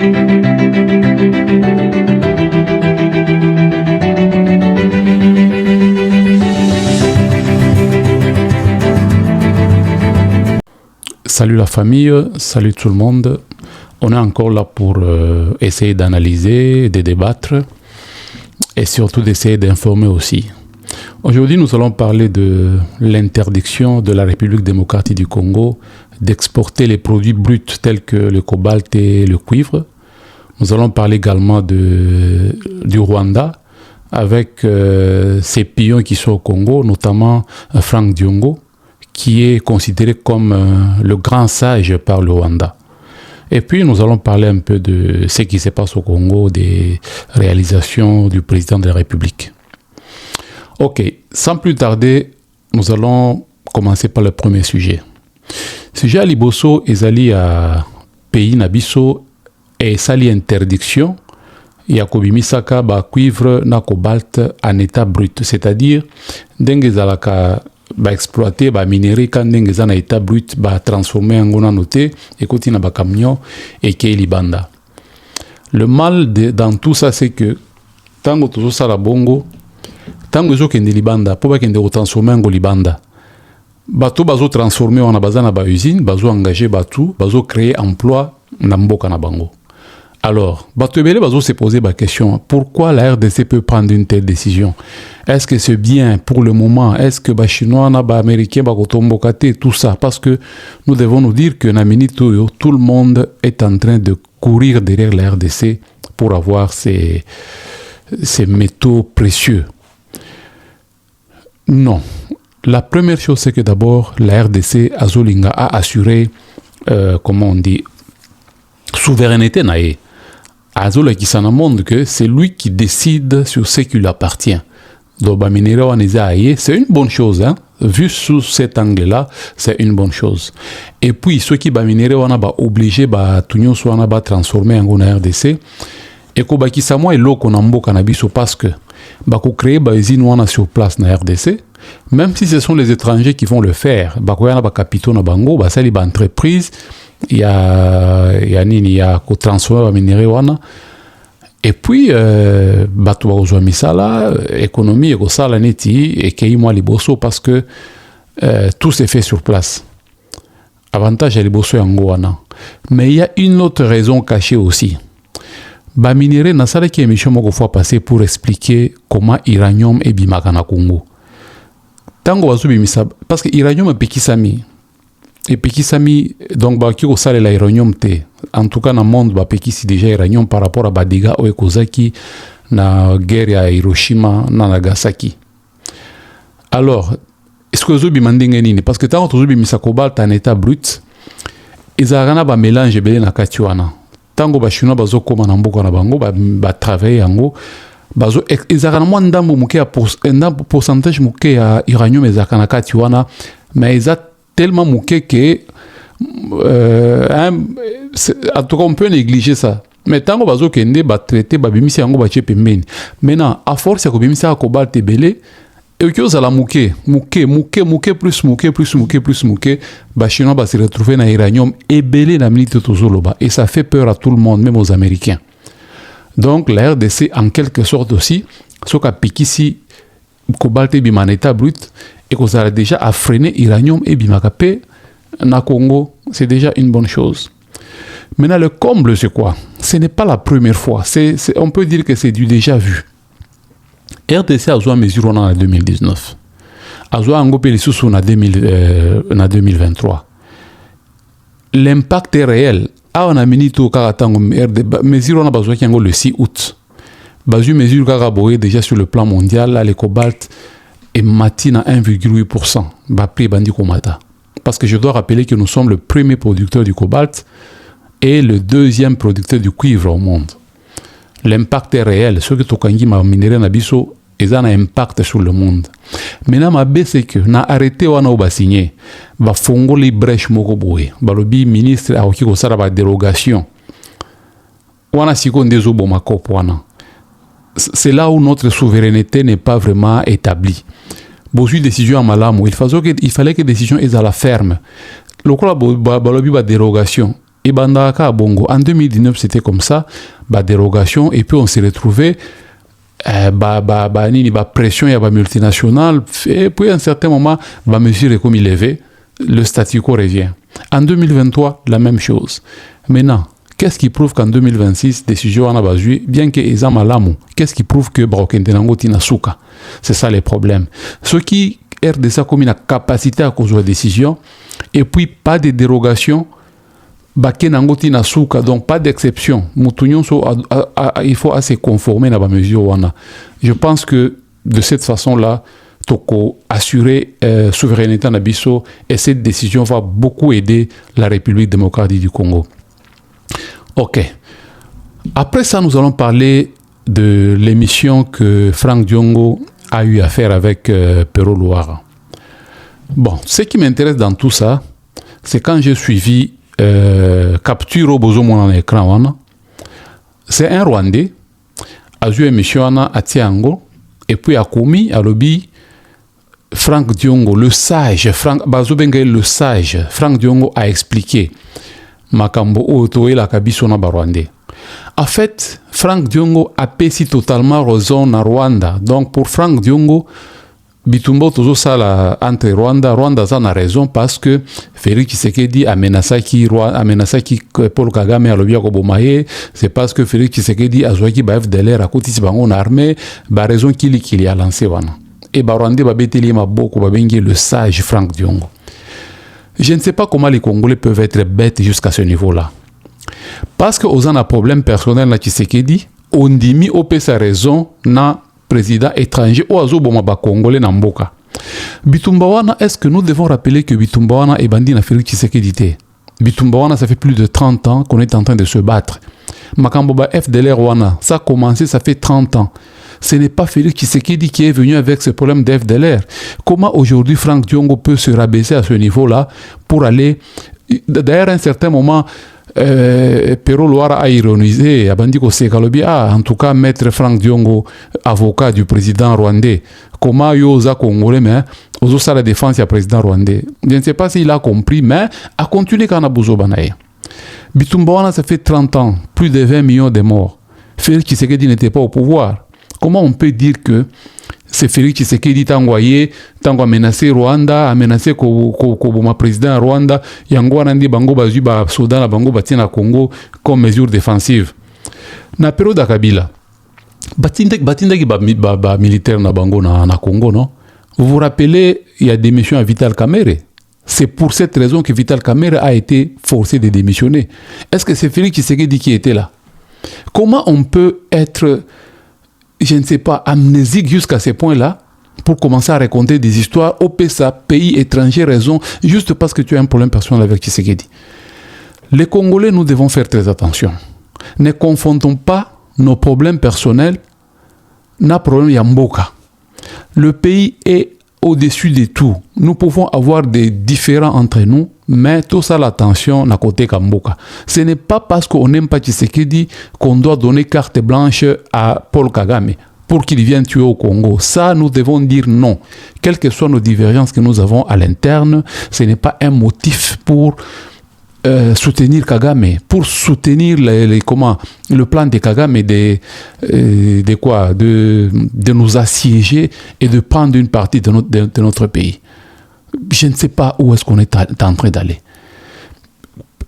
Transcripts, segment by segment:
Salut la famille, salut tout le monde. On est encore là pour essayer d'analyser, de débattre et surtout d'essayer d'informer aussi. Aujourd'hui, nous allons parler de l'interdiction de la République démocratique du Congo d'exporter les produits bruts tels que le cobalt et le cuivre. Nous allons parler également du Rwanda avec ses pions qui sont au Congo, notamment Frank Diongo, qui est considéré comme le grand sage par le Rwanda. Et puis nous allons parler un peu de ce qui se passe au Congo, des réalisations du président de la République. Ok, sans plus tarder, nous allons commencer par le premier sujet. Sujet à Liboso ezali à pays nabiso et sali interdiction ya kobimisaka ba cuivre na cobalt en état brut, c'est-à-dire ndenge zalaka ba exploiter ba minerai quand ndenge za na état brut ba transformer en ngona noté et continue ba camion et ke libanda. Le mal dans tout ça c'est que tango tozo sala bongo tango zo kende libanda po ba kende ko transformer en libanda bato bazo transformer wana bazana ba usine bazo engager bato bazo créer emploi na mboka na bango. Alors, Batobele va se poser la question, pourquoi la RDC peut prendre une telle décision? Est-ce que c'est bien pour le moment? Est-ce que les Chinois, les Américains, tout ça? Parce que nous devons nous dire que tout le monde est en train de courir derrière la RDC pour avoir ces métaux précieux. Non. La première chose, c'est que d'abord, la RDC, Azolinga, a assuré, comment on dit, souveraineté naïe. Azola qui s'en montre que c'est lui qui décide sur ce qui lui appartient. Donc, c'est une bonne chose, hein? Vu sous cet angle-là, c'est une bonne chose. Et puis, ceux qui sont obligés de transformer en RDC, et que est l'eau qu'on a cannabis parce que créer des usines sur place dans RDC, même si ce sont les étrangers qui vont le faire, il y a des capitaux dans Bango, il y a des entreprises, il y a ko transformer minerai wana et puis bato ba ozwa misala économie et ko sala neti et kei moi liboso parce que tout se fait sur place. Avantage à liboso yango wana. Mais il y a une autre raison cachée aussi. Ba minerai na sala ki émission moko fois passé pour expliquer comment uranium et bimaka na Congo. Tango bazo bimisa parce que uranium est pekisami. Et Pekisami, donc, qui au sale l'uranium te. En tout cas, dans le monde, Pekisi déjà uranium par rapport à Badiga ou Ekozaki, na guerre à Hiroshima, na Nagasaki. Alors, est-ce que vous avez demandé parce que tant que vous avez mis sa cobalt en état brut, ils ont un mélange belé na katiwana. Tant que les Chinois bazo koma na mboka na bango, ba travailler yango, bazo ils ont moins d'ambo muke à pourcentage muke à uranium ils ont na katiwana, mais ils ont tellement mouqué que en tout cas on peut négliger ça. Mais tant qu'on va kende ba traiter ba bimisi yango ba chepe meni. Maintenant à force ya ko bimisi ya cobalt belé et que ça la mouqué plus ba chinois ba se retrouver na uranium et belé na minute tozoloba et ça fait peur à tout le monde même aux Américains. Donc la RDC en quelque sorte aussi soka pikisi cobalt bima en état brut et qu'on a déjà à freiner l'uranium et bimakapé na Congo, c'est déjà une bonne chose. Maintenant, le comble, c'est quoi? Ce n'est pas la première fois. On peut dire que c'est du déjà vu. RDC a joué à mesure en 2019. A joué à Ngopé sous en 2023. L'impact est réel. On a mis tout mesure on a besoin qu'il y ait le 6 août. Bazu mesure Karaboé déjà sur le plan mondial, là, les cobalt et Matine à 1,8%. Prix Bandi Komata. Parce que je dois rappeler que nous sommes le premier producteur du cobalt et le deuxième producteur du cuivre au monde. L'impact est réel. Ce que Tokangi m'a minéré Nabiso, ils ont un impact sur le monde. Maintenant, ma baisse c'est que na arrêté ou na signé, va fongo les brèches moko boé. Balobi ministre a oki ko sara ba dérogation. Wana siko ndezo bo makop wana. C'est là où notre souveraineté n'est pas vraiment établie. Bosu décision à Malamou, il fallait que décision est à la ferme. Le quoi balobi ba dérogation. Et Bandaka à Bongo. En 2019, c'était comme ça, dérogation, et puis on s'est retrouvé pression, il y a multinationale, et puis à un certain moment, mesure est comme il levé, le statu quo revient. En 2023, la même chose. Maintenant, qu'est-ce qui prouve qu'en 2026, décision en a joué, bien que Eza Malamu, qu'est-ce qui prouve que Barokentenango Tina Souka? C'est ça les problèmes. Ce qui RDC comme une capacité à cause de la décision, et puis pas de dérogation, Bakenango Tina Souka, donc pas d'exception. Il faut assez conformer à la mesure. Je pense que de cette façon-là, Toko assurer souveraineté en Abisso, et cette décision va beaucoup aider la République démocratique du Congo. Ok. Après ça, nous allons parler de l'émission que Franck Diongo a eu à faire avec Pero Luara. Bon, ce qui m'intéresse dans tout ça, c'est quand j'ai suivi capture au besoin mon écran. C'est un Rwandais a joué émission à Tiango et puis a commis à lobby Franck Diongo, le sage, le sage. Franck Diongo a expliqué Makambo Oto et la Kabisona Rwandais. En fait, Franck Diongo a payé totalement raison à Rwanda. Donc pour Franck Diongo, Bitumbo Tozo Sala entre Rwanda en a raison parce que Félix Tshisekedi a menacé Paul Kagame à l'objet Bomaye. C'est parce que Félix Tshisekedi a joué qui ba FDLR à côté de son armée, ba raison qu'il a lancé wana. Et Rwanda ba beteli ma beaucoup ba bengi le sage Franck Diongo. Je ne sais pas comment les Congolais peuvent être bêtes jusqu'à ce niveau-là. Parce que aux un problème personnel na Tshisekedi, on dit au sa raison na président étranger ou azo boma ba Congolais na mboka. Bitumbawana, est-ce que nous devons rappeler que Bitumbawana est bandit na Félix Tshisekedi? Bitumbawana, ça fait plus de 30 ans qu'on est en train de se battre. Makamboba FDLR Wana, ça a commencé, ça fait 30 ans. Ce n'est pas Félix Tshisekedi qui est venu avec ce problème d'FDLR. Comment aujourd'hui Franck Diongo peut se rabaisser à ce niveau-là pour aller... D'ailleurs, à un certain moment, Pero Luara a ironisé, a dit en tout cas, maître Franck Diongo, avocat du président rwandais, comment Yosa Congolais, mais aux la défense du président rwandais. Je ne sais pas s'il a compris, mais a continué quand on a besoin de Bitumbawana, ça fait 30 ans, plus de 20 millions de morts. Félix Tshisekedi n'était pas au pouvoir. Comment on peut dire que c'est Félix Tshisekedi qui a menacé Rwanda, a menacé le président Rwanda, yango anandi bango bazu ba Soudan la bango batia na Congo comme mesure défensive. Na période de Kabila, batinda ki ba militaire na bango na Congo, non? Vous vous rappelez, il y a démission à Vital Kamerhe. C'est pour cette raison que Vital Kamerhe a été forcé de démissionner. Est-ce que c'est Félix Tshisekedi qui était là? Comment on peut être, je ne sais pas, amnésique jusqu'à ce point-là pour commencer à raconter des histoires au PSA, pays étranger, raison, juste parce que tu as un problème personnel avec Tshisekedi? Les Congolais, nous devons faire très attention. Ne confondons pas nos problèmes personnels na problème Yamboka. Le pays est au-dessus de tout. Nous pouvons avoir des différends entre nous, mais tout ça, l'attention, n'a côté Kamboka. Ce n'est pas parce qu'on n'aime pas Tshisekedi qu'on doit donner carte blanche à Paul Kagame pour qu'il vienne tuer au Congo. Ça, nous devons dire non. Quelles que soient nos divergences que nous avons à l'interne, ce n'est pas un motif pour soutenir Kagame, pour soutenir le plan de Kagame de nous assiéger et de prendre une partie de notre pays. Je ne sais pas où est-ce qu'on est en train d'aller.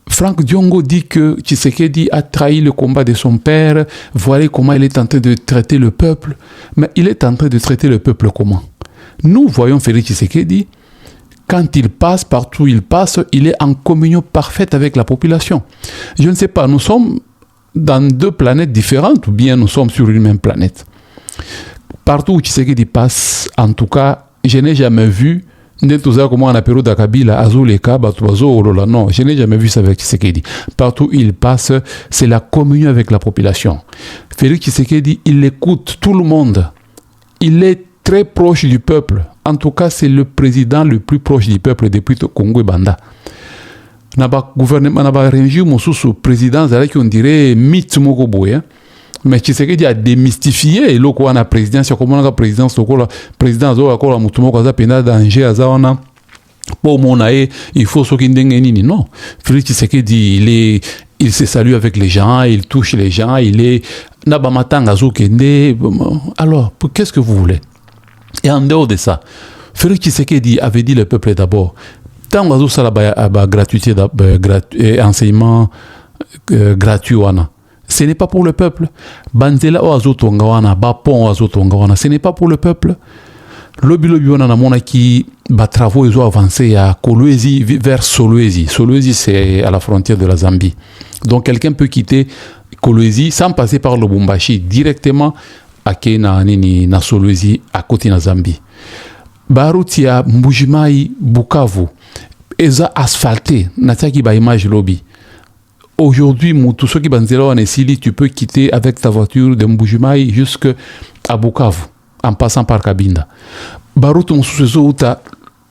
Franck Diongo dit que Tshisekedi a trahi le combat de son père. Voilà comment il est en train de traiter le peuple. Mais il est en train de traiter le peuple comment? Nous voyons Félix Tshisekedi. Quand il passe, partout où il passe, il est en communion parfaite avec la population. Je ne sais pas, nous sommes dans deux planètes différentes ou bien nous sommes sur une même planète. Partout où Tshisekedi passe, en tout cas, je n'ai jamais vu, non, je n'ai jamais vu ça avec Tshisekedi. Partout où il passe, c'est la communion avec la population. Félix Tshisekedi, il écoute tout le monde. Il est très proche du peuple. En tout cas, c'est le président le plus proche du peuple depuis le Congo et Banda. Naba gouvernement, naba régime sous président, on dirait mythe mokoboye. Mais Tshisekedi a démystifié le quoi na présidence, comment la présidence, le président zo akola mutumo kaza pena danger azaona Pour mon aïe, il faut ce qu'il n'ait non. Félix Tshisekedi, il se salue avec les gens, il touche les gens, il est Nabamatanga Zoukende. Alors, qu'est-ce que vous voulez? Et en dehors de ça, Félix Tshisekedi avait dit le peuple d'abord. Tant que ça la gratuité enseignement gratuit ce n'est pas pour le peuple. Banzela o azotongawana, bapon azotongawana, ce n'est pas pour le peuple. Lobi wana na mona qui travaux ils ont avancé à Kolwezi vers Solwezi. Solwezi c'est à la frontière de la Zambie. Donc quelqu'un peut quitter Kolwezi sans passer par Lubumbashi directement à Kena na Solwezi à côté de Zambie. Barutia Mbujimai Bukavu eza asphalté nataki ba image lobby. Aujourd'hui, tous ceux qui banzela en Esili, tu peux quitter avec ta voiture de Mbujimai jusqu'à Bukavu en passant par Kabinda. Baruto Msusezo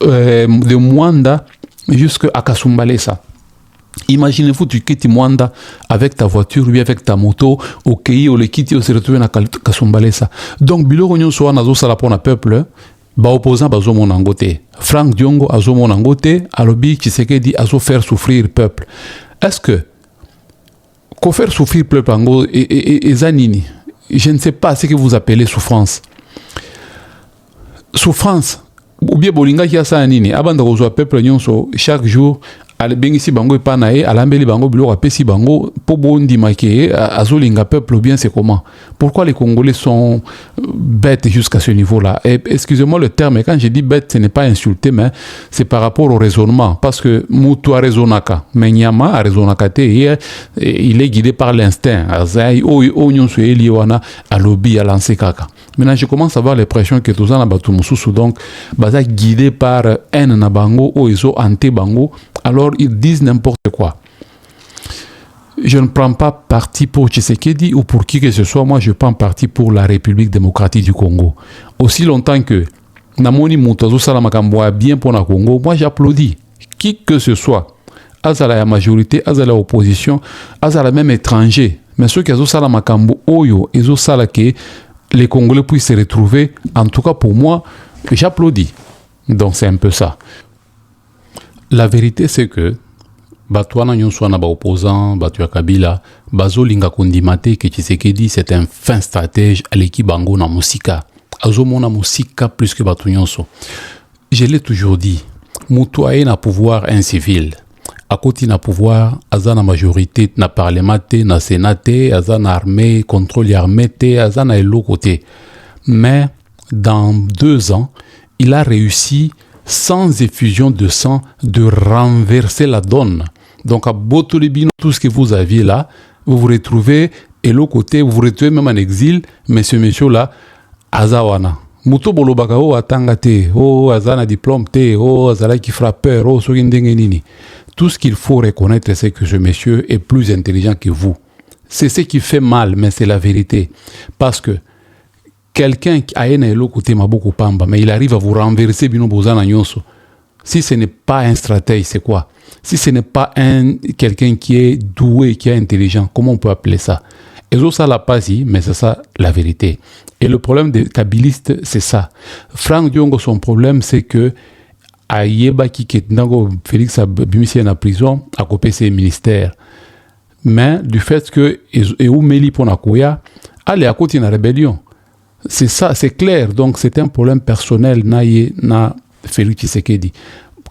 de Mwanda jusqu'à Kasumbalesa. Imaginez-vous, tu quittes Mwanda avec ta voiture ou avec ta moto, au Kei, au Lekiti, au se retrouver à Kasumbalesa. Donc, Bilo Nyonso Nazo Salapona peuple, opposant Bazo Monangote. Frank Diongo Azo Monangote, Alobi Tshisekedi Azo faire souffrir peuple. Est-ce que faire souffrir peuple Ango et Zanini, je ne sais pas ce que vous appelez souffrance. Souffrance, ou bien Bolinga qui a ça nini, avant de rejoindre peuple nyonso chaque jour, ale bengisi bango epanae, alambeli bango bilo apesi bango po bondi maké azolinga peuple ou bien c'est comment? Pourquoi les Congolais sont bêtes jusqu'à ce niveau-là? Et excusez-moi le terme, mais quand je dis bête, ce n'est pas insulté, mais c'est par rapport au raisonnement, parce que Moutou a raisonnaka, mais Nyama a raisonnaka te, il est guidé par l'instinct. Azai o nyonso eli wana alobi a lancé kaka. Maintenant, je commence à avoir l'impression que tout ça n'a pas tout moussou, donc baza guidé par haine na bango ou iso ante bango. Alors ils disent n'importe quoi. Je ne prends pas parti pour Tshisekedi ou pour qui que ce soit. Moi, je prends parti pour la République démocratique du Congo. Aussi longtemps que Namoni Moutazo Salamakamboa bien pour le Congo, moi j'applaudis. Qui que ce soit, Azala la majorité, Azala la opposition, Azala même étranger. Mais ceux qui ont Salamakambo Oyo, ils ont que les Congolais puissent se retrouver. En tout cas pour moi, j'applaudis. Donc c'est un peu ça. La vérité, c'est que Batouana Nyonswana ba opposant, Batua Kabila, Bazo Linga Kondimate, que Tshisekedi, c'est un fin stratège à l'équipe Bango na Musika. Azomo na Musika plus que Batou Nyonso. Je l'ai toujours dit, Moutouaé na pouvoir un civil. À côté na pouvoir, Aza na majorité na parlement, na sénat, Aza na armée, contrôle armée, Aza na elo côté. Mais dans 2 ans, il a réussi sans effusion de sang, de renverser la donne. Donc, à Botolibino, tout ce que vous aviez là, vous vous retrouvez, et l'autre côté, vous vous retrouvez même en exil, mais ce monsieur-là, Azawana. Muto Bolobakao atangate, oh, Azana diplôme, oh, Azala qui frappeur, oh, Sogindengenini. Tout ce qu'il faut reconnaître, c'est que ce monsieur est plus intelligent que vous. C'est ce qui fait mal, mais c'est la vérité. Parce que quelqu'un qui a un côté Maboko Pamba, mais il arrive à vous renverser Bino Bozana Nyonso. Si ce n'est pas un stratège, c'est quoi? Si ce n'est pas quelqu'un qui est doué, qui est intelligent, comment on peut appeler ça? Et ça l'a pas dit, mais c'est ça la vérité. Et le problème des kabilistes, c'est ça. Frank Diongo, son problème, c'est que Ayeba qui est Félix Abimisi en prison, a coupé ses ministères. Mais du fait que Eumeli Ponakoya, allez à côté de la rébellion. C'est ça, c'est clair. Donc, c'est un problème personnel na Félix Tshisekedi.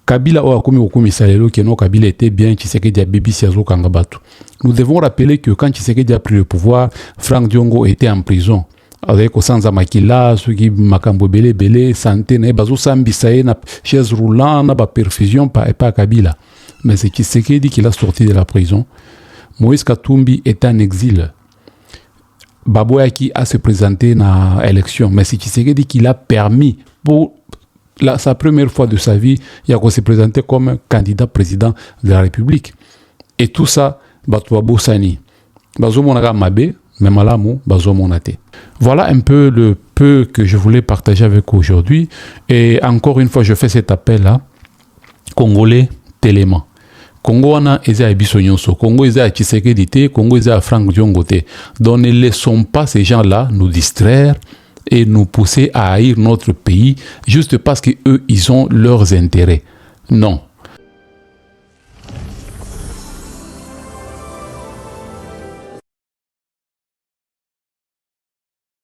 Kabila Okumi Salelo, qui non Kabila était bien, Tshisekedi a Bibi Siazo Kangabatu. Nous devons rappeler que quand Tshisekedi a pris le pouvoir, Frank Diongo était en prison. Avec Osanza Makila, ceux qui Makambo Belé, santé, Bazo Sambisae, chaise roulante, perfusion, pas Kabila. Mais c'est Tshisekedi qui l'a sorti de la prison. Moïse Katumbi est en exil. Baboyaki a se présenté dans l'élection, mais c'est Tshisekedi qui l'a permis pour sa première fois de sa vie, il a se présenté comme candidat président de la République. Et tout ça, Batoua Boussani. Bazo Monaga Mabe, même à l'amour, Bazo Monate. Voilà un peu le peu que je voulais partager avec vous aujourd'hui. Et encore une fois, je fais cet appel-là. Congolais, Téléma. Congo wana eza ebiso nyonso. Congo eza Tshisekedi te, Congo eza Frank Diongo te. Donc ne laissons pas ces gens-là nous distraire et nous pousser à haïr notre pays juste parce que eux ils ont leurs intérêts. Non.